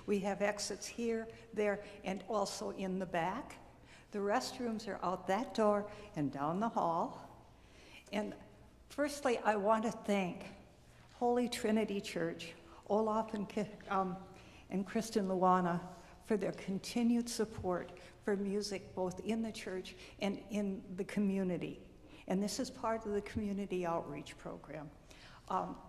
We have exits here, there, and also in the back. The restrooms are out that door and down the hall. And firstly, I want to thank Holy Trinity Church, Olaf and Kristen Luana, for their continued support for music both in the church and in the community. And this is part of the community outreach program.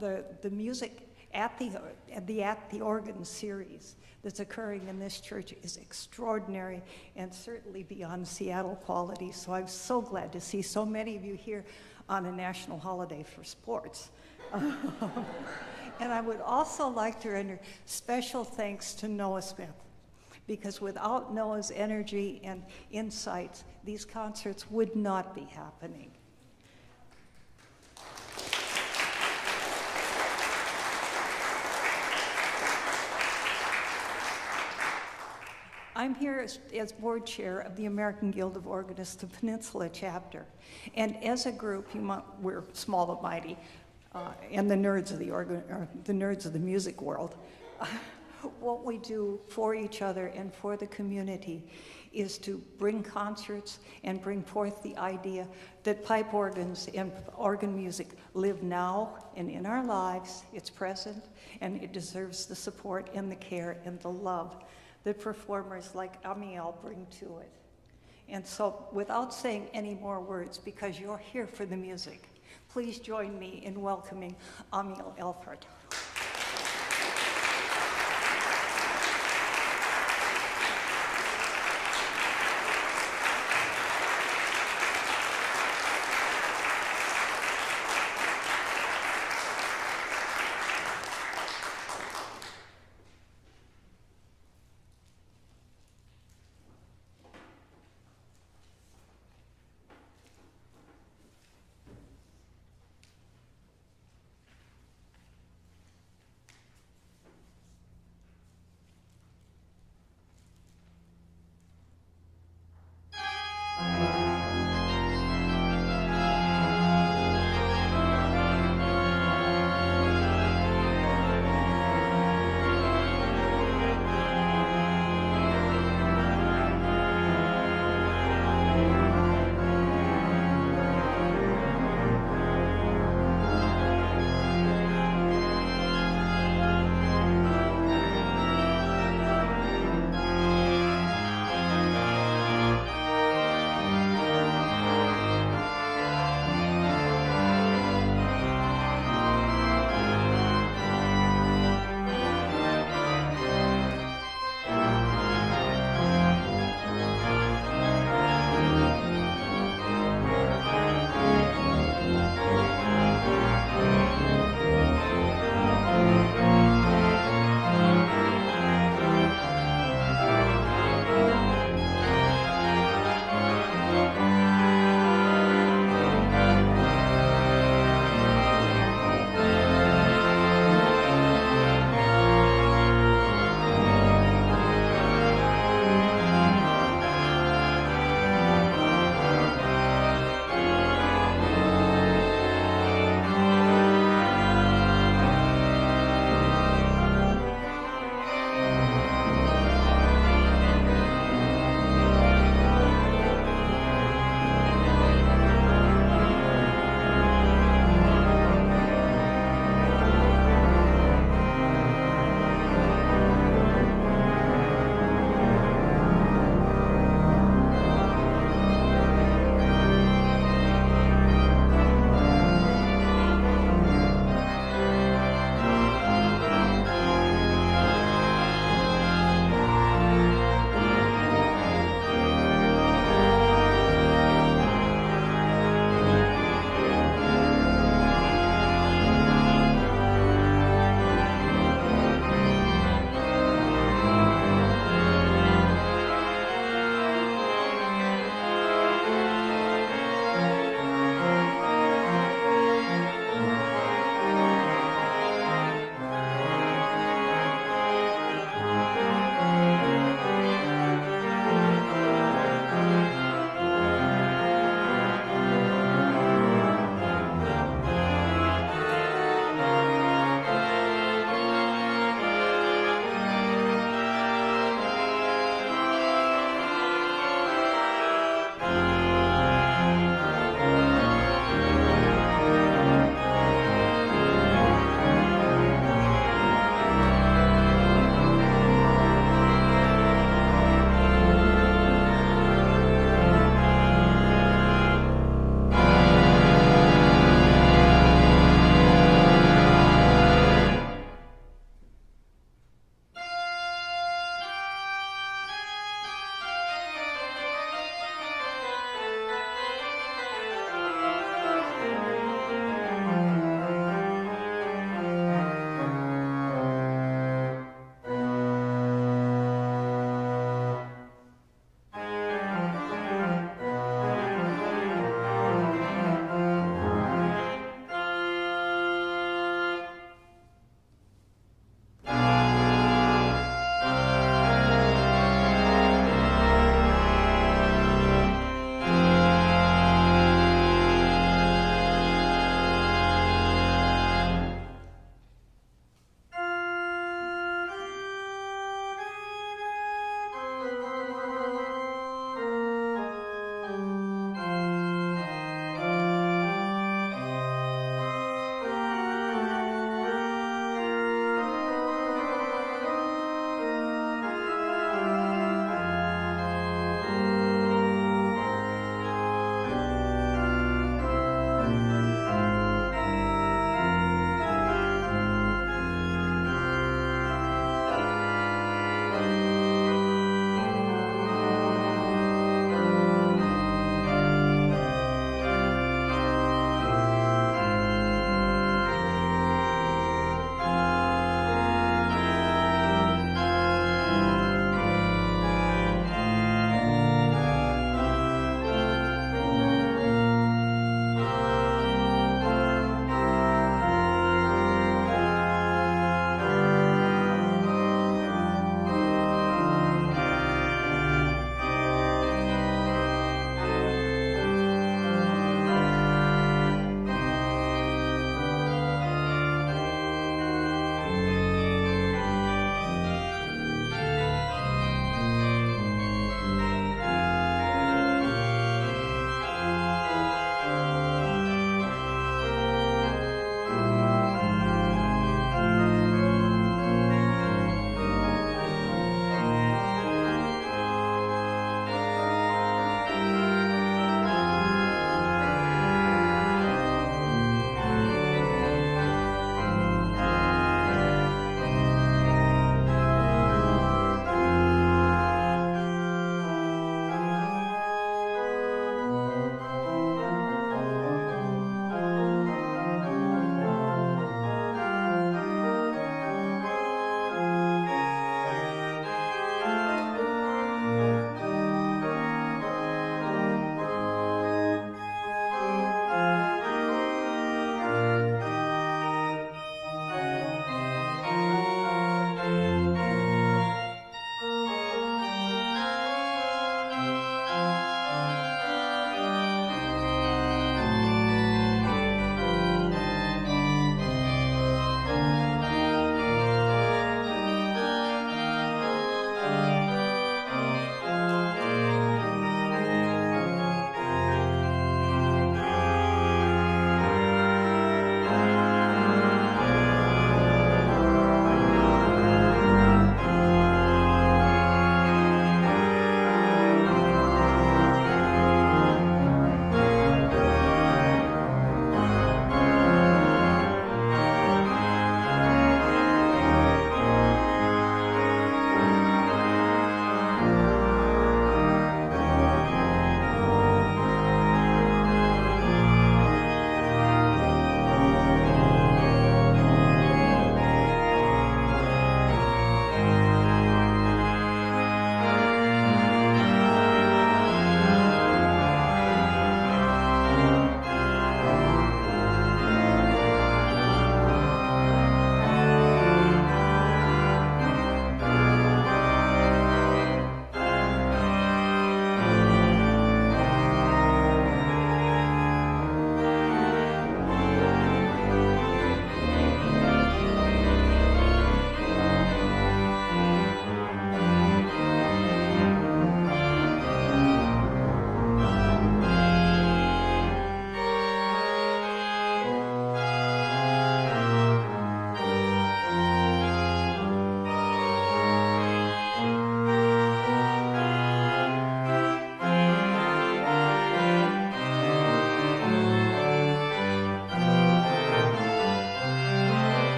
The music at the organ series that's occurring in this church is extraordinary and certainly beyond Seattle quality. So I'm so glad to see so many of you here on a national holiday for sports. And I would also like to render special thanks to Noah Smith, because without Noah's energy and insights, these concerts would not be happening. I'm here as board chair of the American Guild of Organists, the Peninsula chapter. And as a group, we're small but mighty, and the nerds of the nerds of the music world. What we do for each other and for the community is to bring concerts and bring forth the idea that pipe organs and organ music live now and in our lives. It's present, and it deserves the support and the care and the love that performers like Amiel bring to it. And so, without saying any more words, because you're here for the music, please join me in welcoming Amiel Elfert.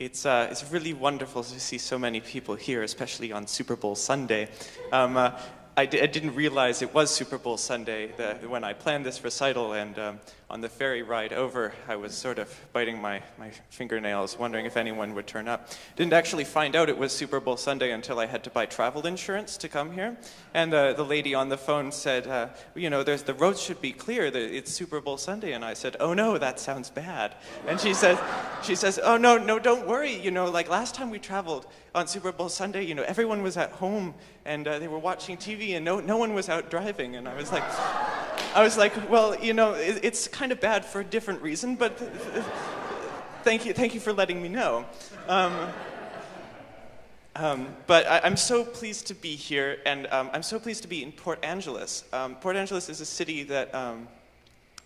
It's really wonderful to see so many people here, especially on Super Bowl Sunday. I didn't realize it was Super Bowl Sunday when I planned this recital, and on the ferry ride over, I was sort of biting my fingernails, wondering if anyone would turn up. Didn't actually find out it was Super Bowl Sunday until I had to buy travel insurance to come here. And the lady on the phone said, you know, the roads should be clear, it's Super Bowl Sunday. And I said, oh no, that sounds bad. And she says, oh no, don't worry. You know, like last time we traveled on Super Bowl Sunday, you know, everyone was at home and they were watching TV and no one was out driving. And I was like, well, you know, it's kind of bad for a different reason, but thank you for letting me know. But I'm so pleased to be here, and I'm so pleased to be in Port Angeles. Port Angeles is a city that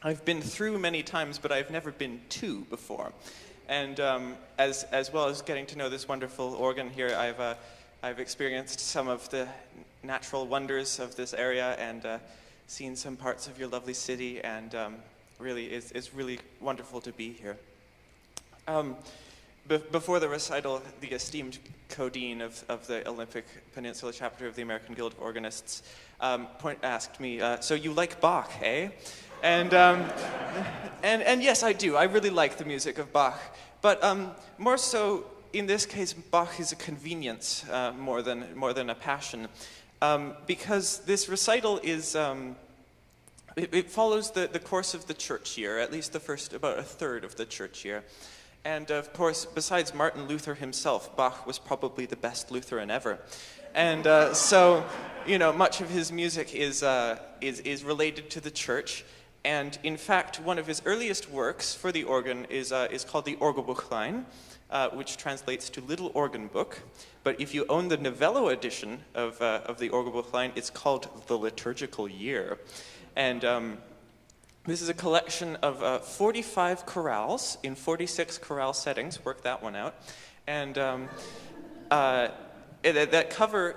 I've been through many times, but I've never been to before. And as well as getting to know this wonderful organ here, I've experienced some of the natural wonders of this area and seen some parts of your lovely city, and really, it's really wonderful to be here. Before the recital, the esteemed co-dean of the Olympic Peninsula chapter of the American Guild of Organists asked me, so you like Bach, eh? And yes, I do. I really like the music of Bach. But more so, in this case, Bach is a convenience more than a passion. Because this recital is, it follows the course of the church year, at least the first, about a third of the church year. And of course, besides Martin Luther himself, Bach was probably the best Lutheran ever. And so, you know, much of his music is related to the church. And in fact, one of his earliest works for the organ is called the Orgelbuchlein, which translates to Little Organ Book. But if you own the Novello edition of the Orgelbuchlein, it's called the Liturgical Year. And this is a collection of 45 chorales in 46 chorale settings. Work that one out. And that cover,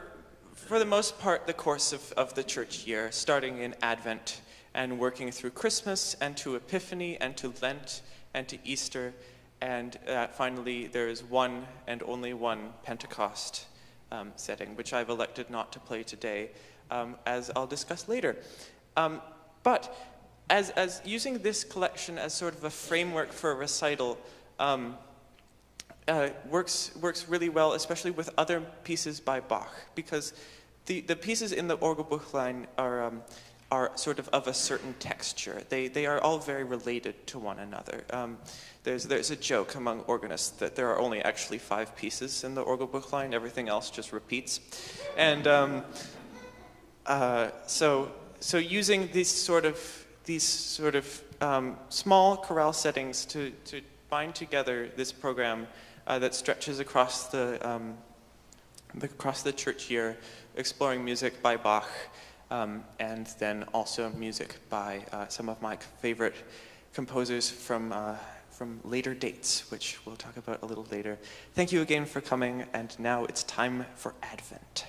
for the most part, the course of the church year, starting in Advent and working through Christmas and to Epiphany and to Lent and to Easter. And finally, there is one and only one Pentecost setting, which I've elected not to play today, as I'll discuss later. But as using this collection as sort of a framework for a recital works really well, especially with other pieces by Bach, because the pieces in the Orgelbuchlein are sort of a certain texture. They are all very related to one another. There's a joke among organists that there are only actually 5 pieces in the Orgelbuchlein. Everything else just repeats. And so using these sort of small chorale settings to bind together this program that stretches across the church year, exploring music by Bach, and then also music by some of my favorite composers from later dates, which we'll talk about a little later. Thank you again for coming, and now it's time for Advent.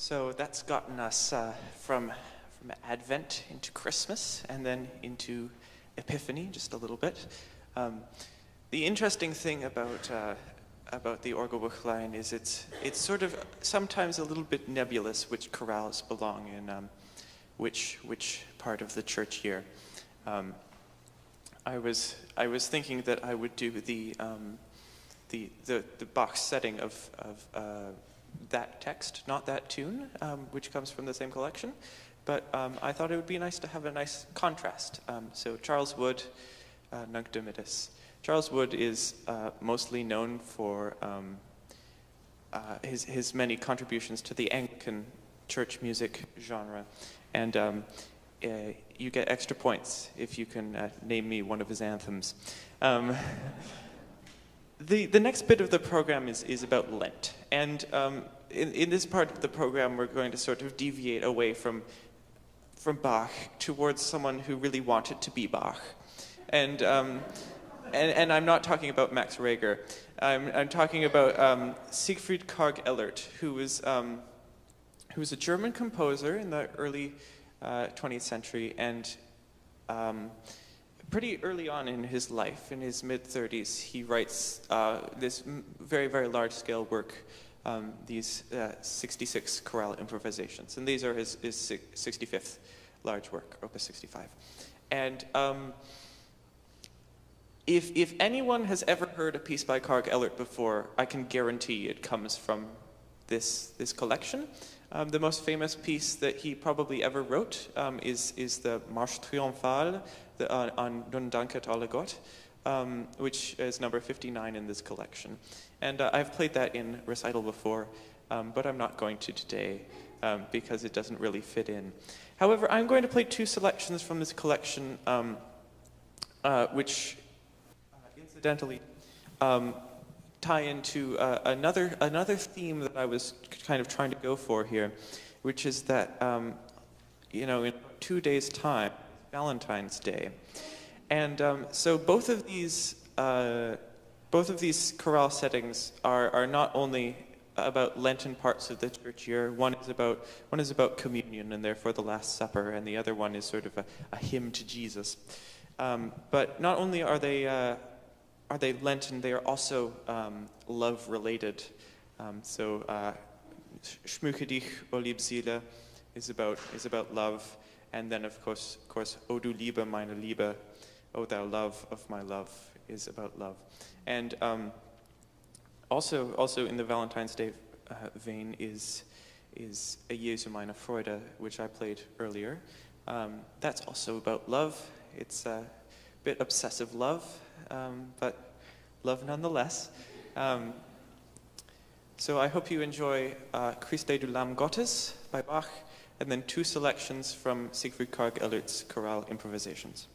So that's gotten us from Advent into Christmas and then into Epiphany just a little bit. The interesting thing about the Orgelbuchlein is it's sort of sometimes a little bit nebulous which chorales belong in which part of the church year. I was thinking that I would do the box setting of that text, not that tune, which comes from the same collection, but I thought it would be nice to have a nice contrast. So Charles Wood, Nunc Dimittis. Charles Wood is mostly known for his many contributions to the Anglican church music genre, and you get extra points if you can name me one of his anthems. The next bit of the program is about Lent, and in this part of the program we're going to sort of deviate away from Bach towards someone who really wanted to be Bach, and I'm not talking about Max Reger. I'm talking about Siegfried Karg Elfert, who was a German composer in the early 20th century, and pretty early on in his life, in his mid-30s, he writes this very, very large-scale work, these 66 chorale improvisations, and these are his 65th large work, Opus 65. And if anyone has ever heard a piece by Karg Elfert before, I can guarantee it comes from this collection. The most famous piece that he probably ever wrote is the Marche Triomphale on Nun danket alle Gott, which is number 59 in this collection. And I've played that in recital before, but I'm not going to today because it doesn't really fit in. However, I'm going to play two selections from this collection, which incidentally tie into another theme that I was kind of trying to go for here, which is that in 2 days' time, Valentine's Day, and so both of these chorale settings are not only about Lenten parts of the church year. One is about communion and therefore the Last Supper, and the other one is sort of a hymn to Jesus. But not only are they Lenten, they are also love-related. So Schmücke dich, o Liebseele, is about love, and then of course, O du Liebe, meine Liebe, O thou love of my love, is about love. And also in the Valentine's Day vein is A Jesu meine Freude, which I played earlier. That's also about love. It's a bit obsessive love, but love nonetheless. So I hope you enjoy Christe du Lamm Gottes by Bach, and then two selections from Siegfried Karg Elfert's chorale improvisations.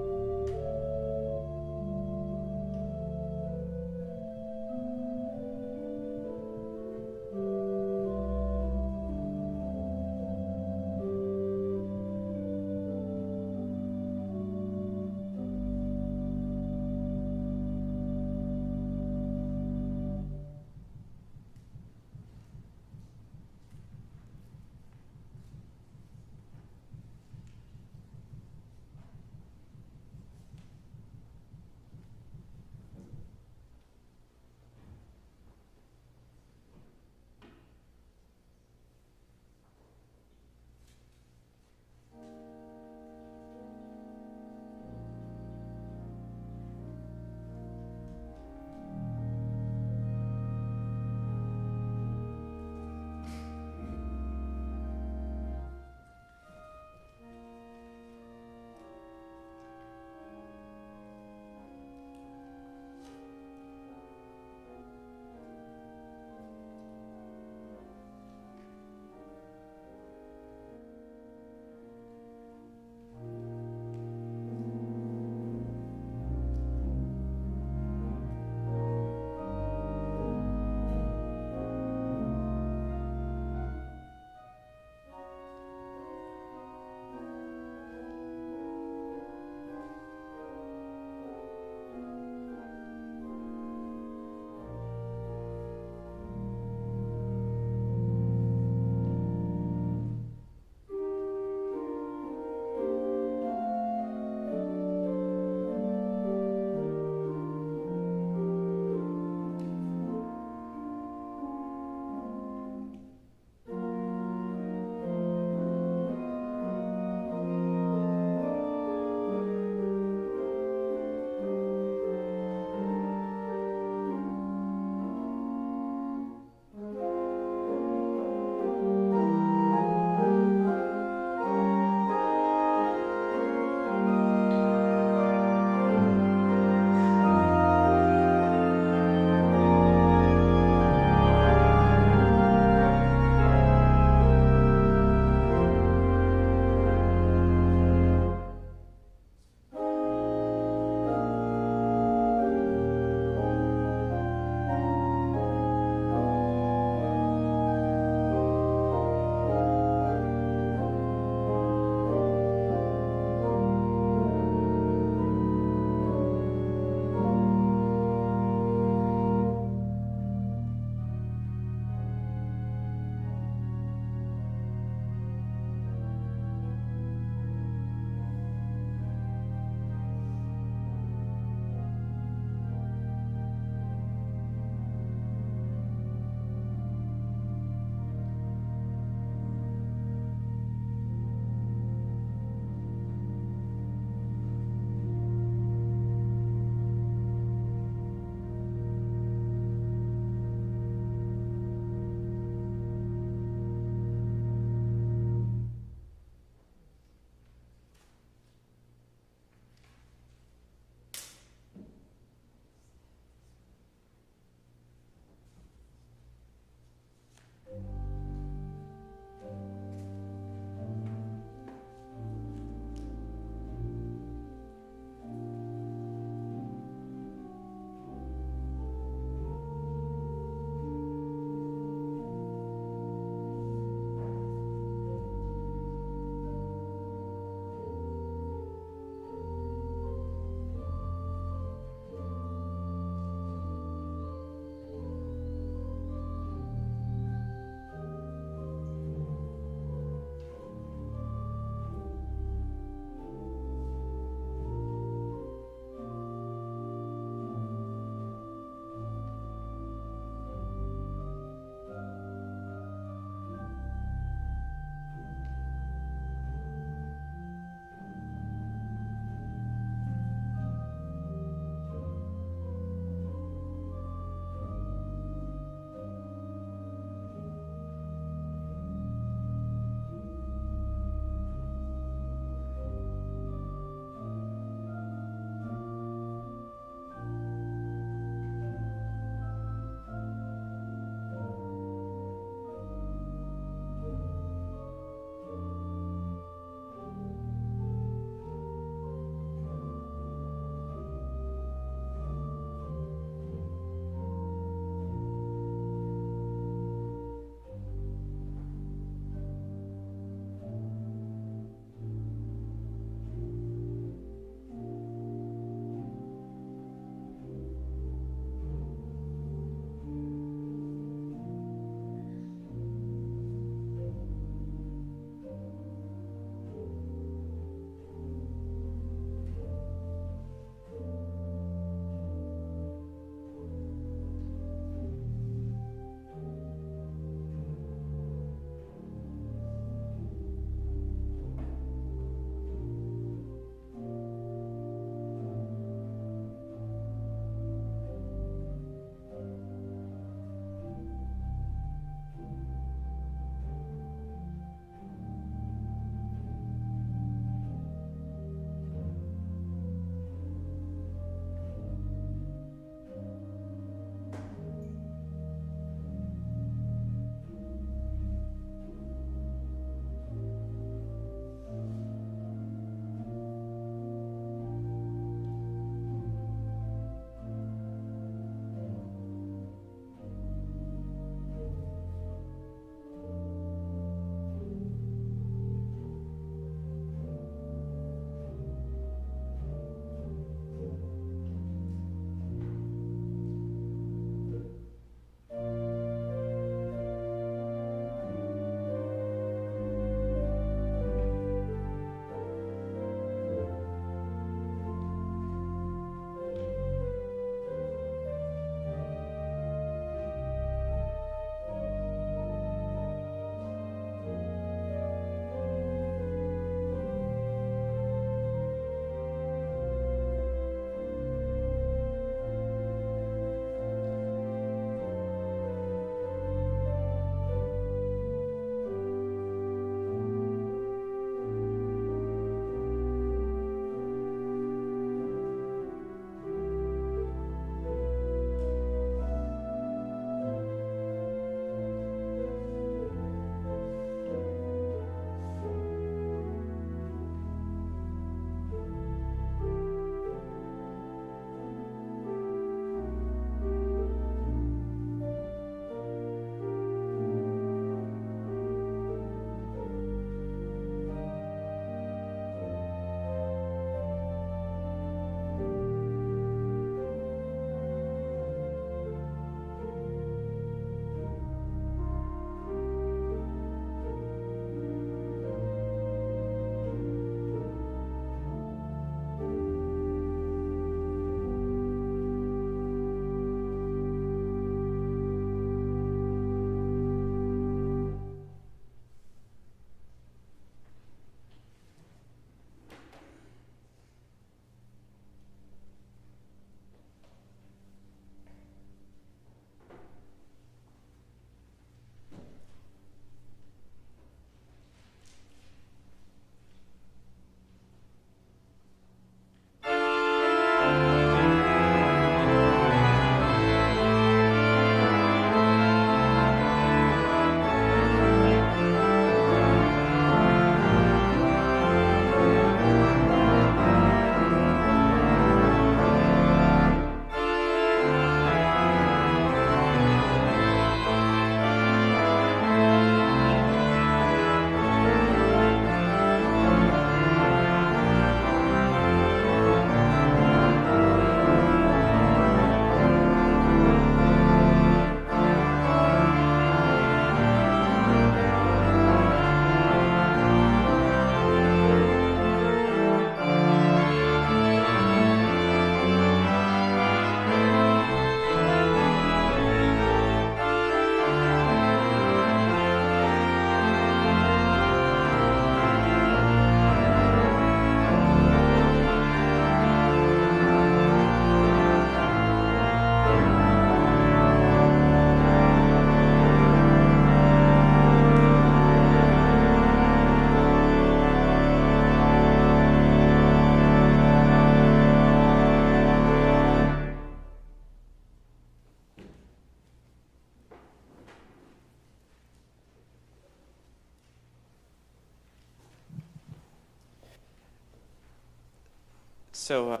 So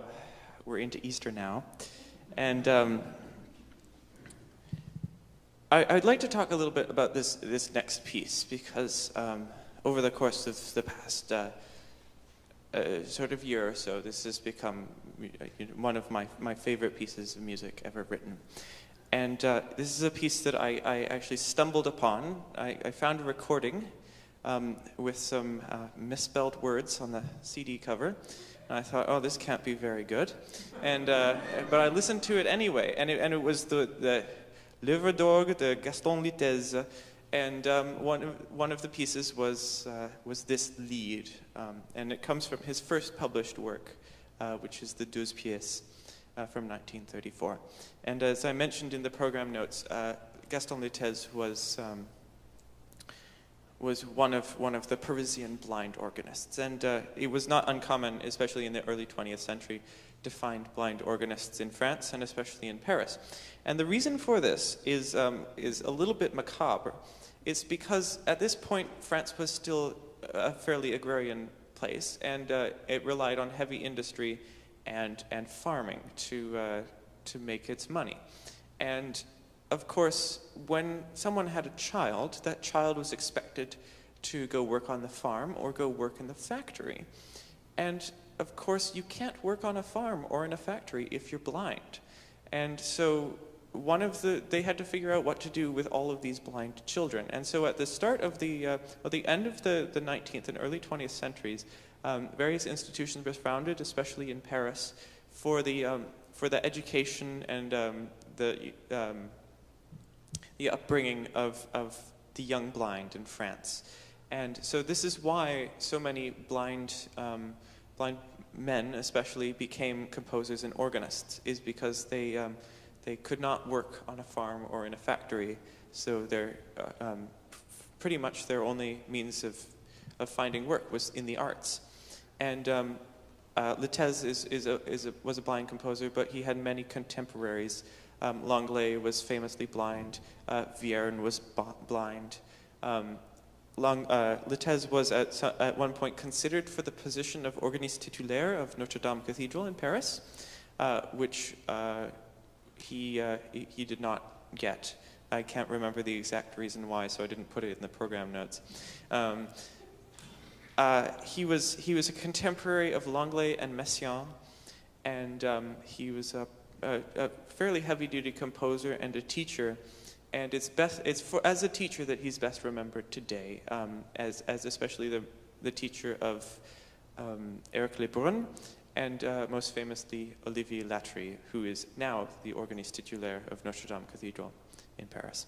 we're into Easter now, and I'd like to talk a little bit about this next piece because over the course of the past sort of year or so, this has become one of my favorite pieces of music ever written. And this is a piece that I actually stumbled upon. I found a recording with some misspelled words on the CD cover. And I thought, oh, this can't be very good. And but I listened to it anyway, and it was the Livre d'Orgue de Gaston Litez, and one of the pieces was this lead, and it comes from his first published work, which is the Douze Pièces from 1934. And as I mentioned in the program notes, Gaston Litez was one of the Parisian blind organists, and it was not uncommon, especially in the early 20th century, to find blind organists in France and especially in Paris. And the reason for this is a little bit macabre. It's because at this point France was still a fairly agrarian place, and it relied on heavy industry and farming to make its money. And of course, when someone had a child, that child was expected to go work on the farm or go work in the factory. And of course, you can't work on a farm or in a factory if you're blind. And so they had to figure out what to do with all of these blind children. And so at the start of the end of the 19th and early 20th centuries, various institutions were founded, especially in Paris, for the education and the upbringing of the young blind in France. And so this is why so many blind men especially became composers and organists, is because they could not work on a farm or in a factory, so pretty much their only means of finding work was in the arts. And Litez was a blind composer, but he had many contemporaries. Lenglet was famously blind. Vierne was blind. Litez was at one point considered for the position of organiste titulaire of Notre Dame Cathedral in Paris, which he did not get. I can't remember the exact reason why, so I didn't put it in the program notes. He was a contemporary of Lenglet and Messiaen, and he was a fairly heavy-duty composer and a teacher, and it's as a teacher that he's best remembered today, as especially the teacher of Eric Lebrun, and most famously Olivier Latry, who is now the organiste titulaire of Notre Dame Cathedral in Paris.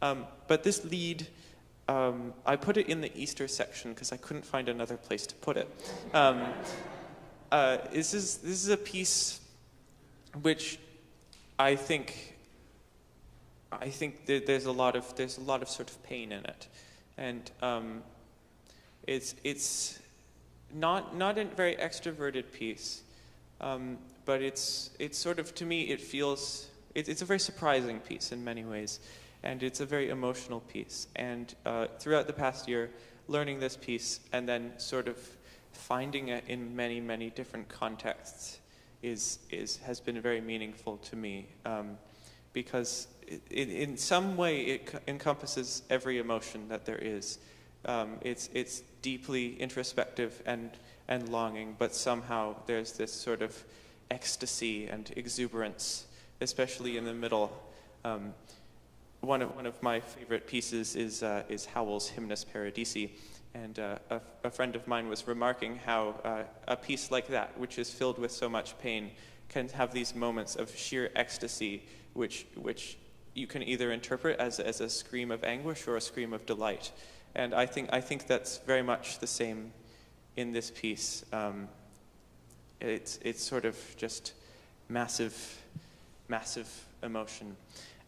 But this lead, I put it in the Easter section because I couldn't find another place to put it. This is a piece which I think that there's a lot of sort of pain in it, and it's not a very extroverted piece, but it's sort of, to me, it's a very surprising piece in many ways, and it's a very emotional piece. And throughout the past year, learning this piece and then sort of finding it in many different contexts has been very meaningful to me, because in some way it encompasses every emotion that there is. It's deeply introspective and longing, but somehow there's this sort of ecstasy and exuberance, especially in the middle. One of my favorite pieces is Howell's Hymnus Paradisi, and a friend of mine was remarking how a piece like that, which is filled with so much pain, can have these moments of sheer ecstasy, which you can either interpret as a scream of anguish or a scream of delight. And I think that's very much the same in this piece. It's sort of just massive emotion.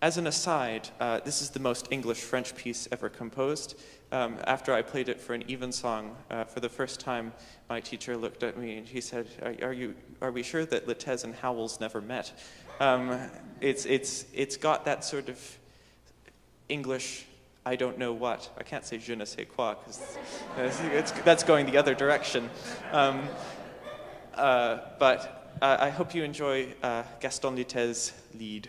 As an aside, this is the most English-French piece ever composed. After I played it for an evensong for the first time, my teacher looked at me and he said, "Are we sure that Litez and Howells never met?" It's got that sort of English, I don't know what. I can't say je ne sais quoi because that's going the other direction. But I hope you enjoy Gaston Litte's lead.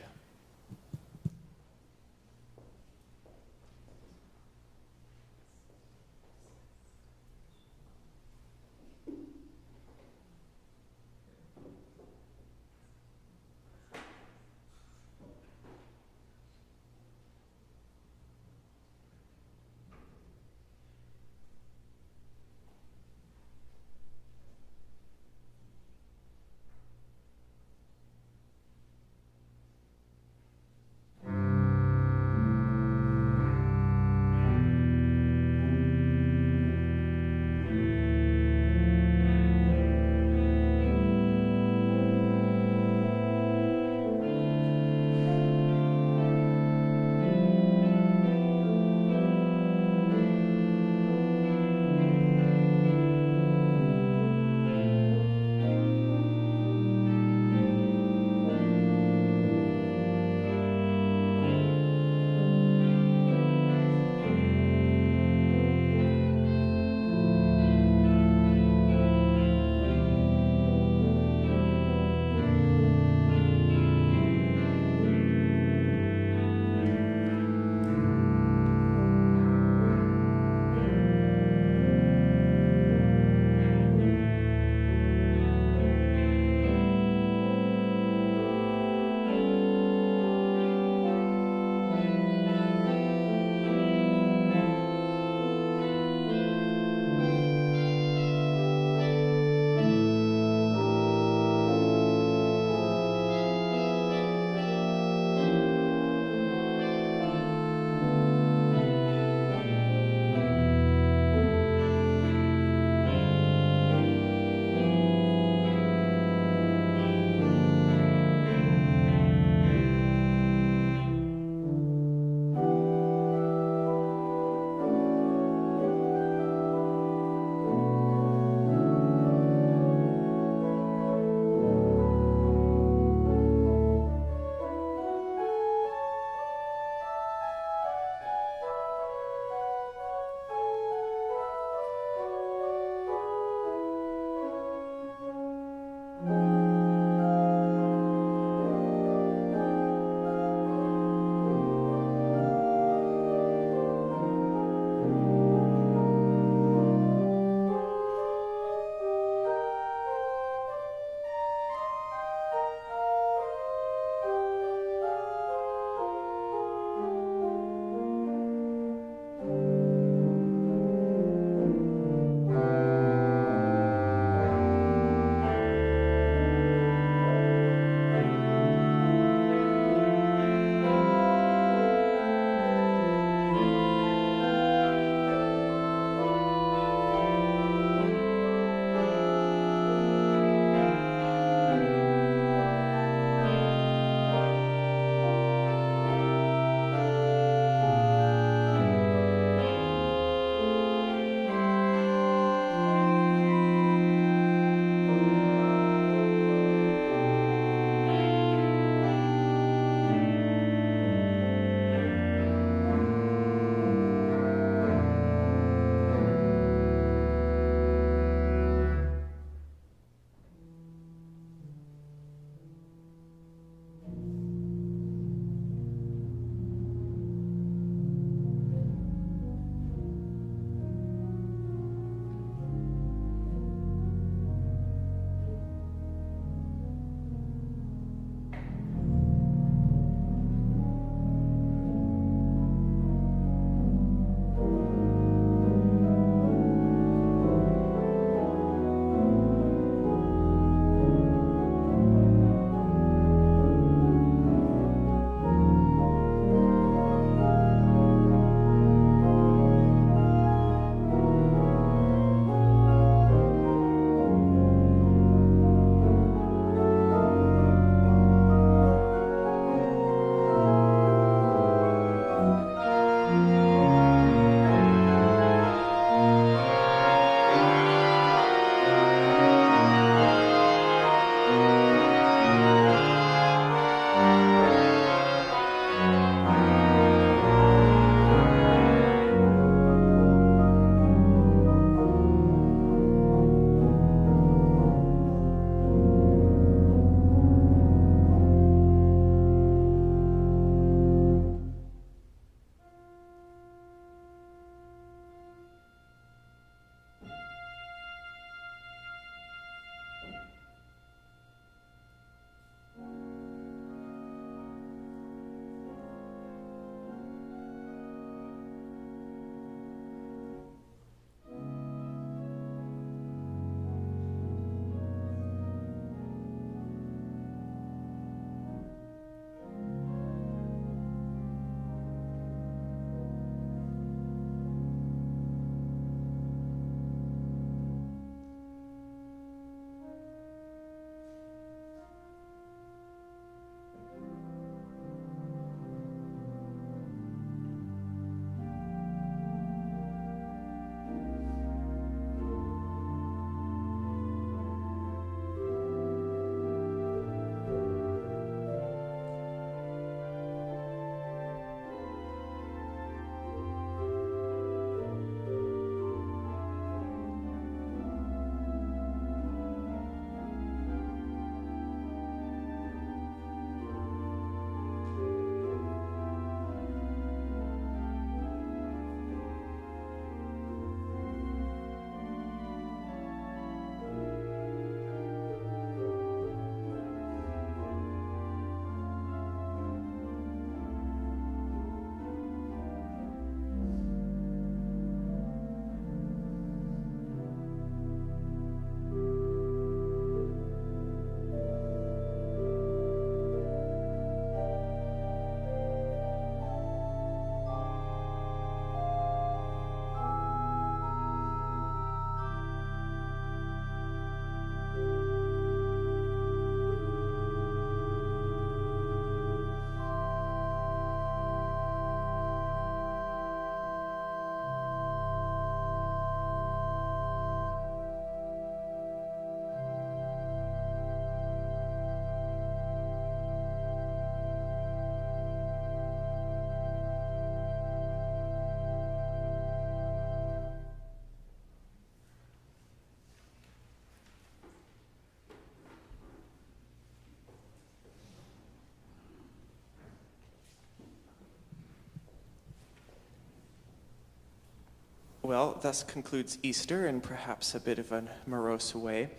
Well, thus concludes Easter in perhaps a bit of a morose way.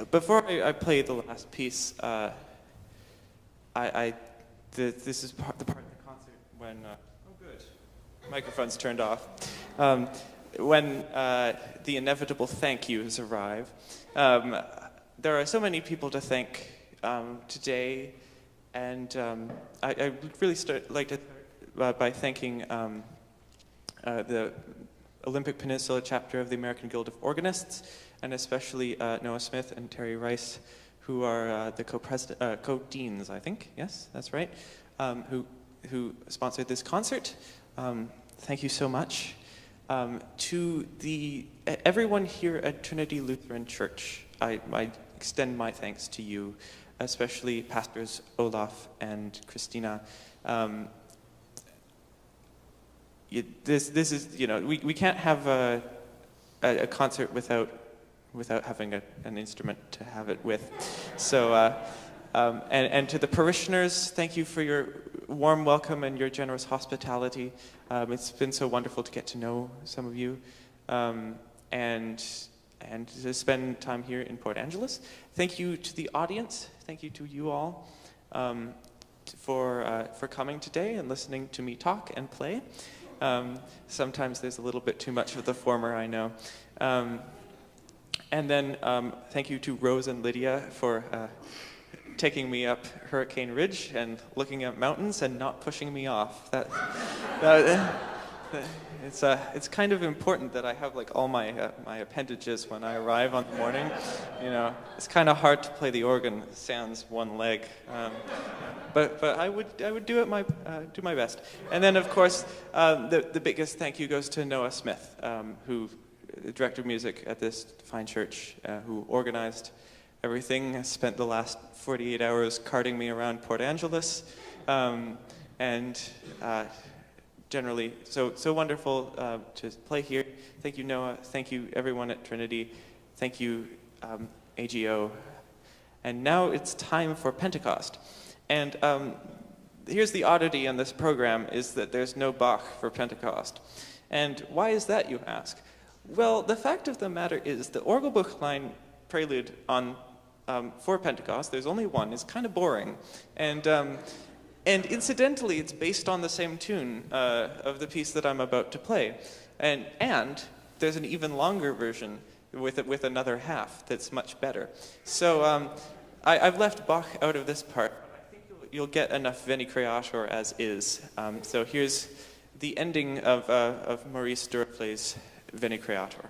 Before I play the last piece, this is the part of the concert when oh good, microphone's turned off. When the inevitable thank yous arrive. There are so many people to thank today, and I would really like to start by thanking the Olympic Peninsula chapter of the American Guild of Organists, and especially Noah Smith and Terry Rice, who are the co-deans, I think. Yes, that's right. Who sponsored this concert. Thank you so much. To everyone here at Trinity Lutheran Church, I extend my thanks to you, especially Pastors Olaf and Christina. This is, we can't have a concert without having an instrument to have it with. So, and to the parishioners, thank you for your warm welcome and your generous hospitality. It's been so wonderful to get to know some of you, and to spend time here in Port Angeles. Thank you to the audience. Thank you to you all for coming today and listening to me talk and play. Sometimes there's a little bit too much of the former, I know. And then thank you to Rose and Lydia for taking me up Hurricane Ridge and looking at mountains and not pushing me off. It's kind of important that I have like all my appendages when I arrive on the morning. It's kind of hard to play the organ sans one leg, but I would do my best. And then of course the biggest thank you goes to Noah Smith, who director of music at this fine church, who organized everything. Spent the last 48 hours carting me around Port Angeles, and generally so wonderful to play here. Thank you, Noah. Thank you, everyone at Trinity. Thank you, AGO. And now it's time for Pentecost. And here's the oddity on this program, is that there's no Bach for Pentecost. And why is that, you ask? Well, the fact of the matter is the Orgelbuchlein prelude for Pentecost, there's only one, is kind of boring. And incidentally, it's based on the same tune of the piece that I'm about to play. And there's an even longer version with another half that's much better. So I've left Bach out of this part. I think you'll get enough Veni Creator as is. So here's the ending of Maurice Duruflé's Veni Creator.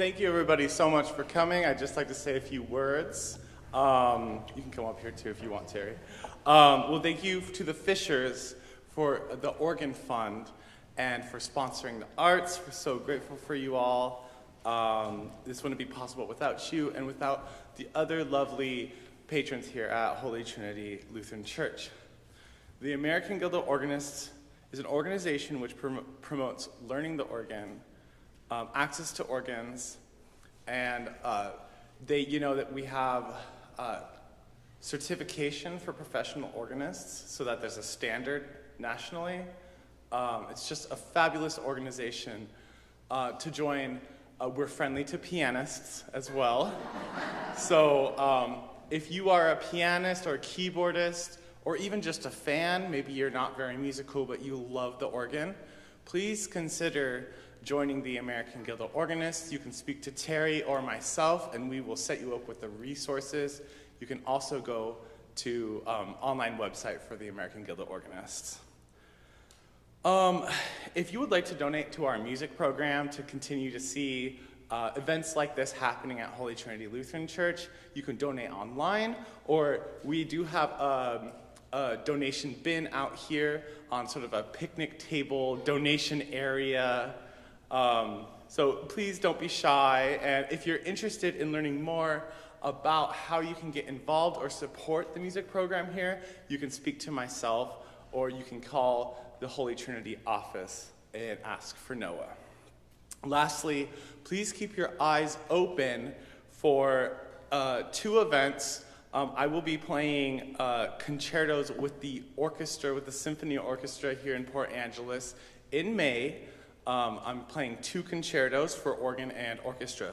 Thank you, everybody, so much for coming. I'd just like to say a few words. You can come up here, too, if you want, Terry. Well, thank you to the Fishers for the Organ Fund and for sponsoring the arts. We're so grateful for you all. This wouldn't be possible without you and without the other lovely patrons here at Holy Trinity Lutheran Church. The American Guild of Organists is an organization which promotes learning the organ, access to organs, and that we have certification for professional organists so that there's a standard nationally. It's just a fabulous organization to join. We're friendly to pianists as well. So if you are a pianist or a keyboardist or even just a fan, maybe you're not very musical but you love the organ, please consider joining the American Guild of Organists. You can speak to Terry or myself, and we will set you up with the resources. You can also go to online website for the American Guild of Organists. If you would like to donate to our music program to continue to see events like this happening at Holy Trinity Lutheran Church, you can donate online, or we do have a donation bin out here on sort of a picnic table donation area. So please don't be shy, and if you're interested in learning more about how you can get involved or support the music program here, you can speak to myself or you can call the Holy Trinity office and ask for Noah. Lastly, please keep your eyes open for 2 events. I will be playing concertos with the orchestra, with the symphony orchestra here in Port Angeles in May. I'm playing 2 concertos for organ and orchestra.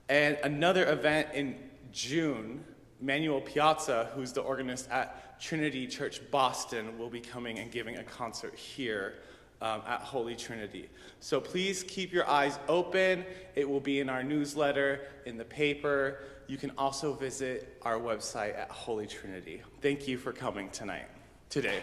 And another event in June, Manuel Piazza, who's the organist at Trinity Church Boston, will be coming and giving a concert here at Holy Trinity. So please keep your eyes open. It will be in our newsletter, in the paper. You can also visit our website at Holy Trinity. Thank you for coming today.